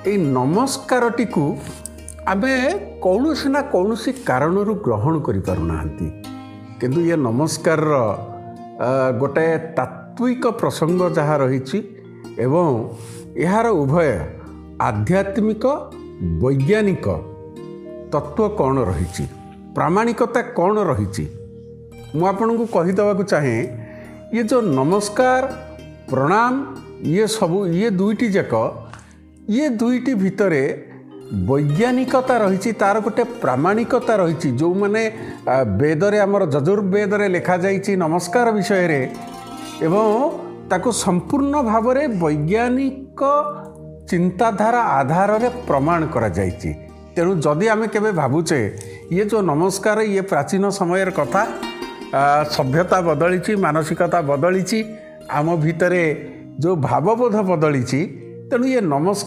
ये नमस्कारटी को आमे कौनसी ना कौनसी कारणरू ग्रहण करि पारुनाहांती किंतु ये नमस्कार गोटे तात्विक प्रसंग जहाँ रही एवं यार उभय आध्यात्मिक वैज्ञानिक तत्व कौन रही प्रामाणिकता कौन रही मु आपन को कहीदेवा चाहे ये जो नमस्कार प्रणाम ये सबू ये दुईटी जाक ये दुईटी भितरे वैज्ञानिकता रही तार गोटे प्रामाणिकता रही जो माने वेदरे आमर यजुर्वेदरे लिखा जाइछि नमस्कार विषय रे एवं ताको संपूर्ण भाव में वैज्ञानिक चिंताधारा आधार रे प्रमाण करा जाइछि। तेणु जदि आमे केबे भाबुचे ये जो नमस्कार ये प्राचीन समय कथा सभ्यता बदली मानसिकता बदली आम भितरे जो भावबोध बदली तेणु ये नमस्कार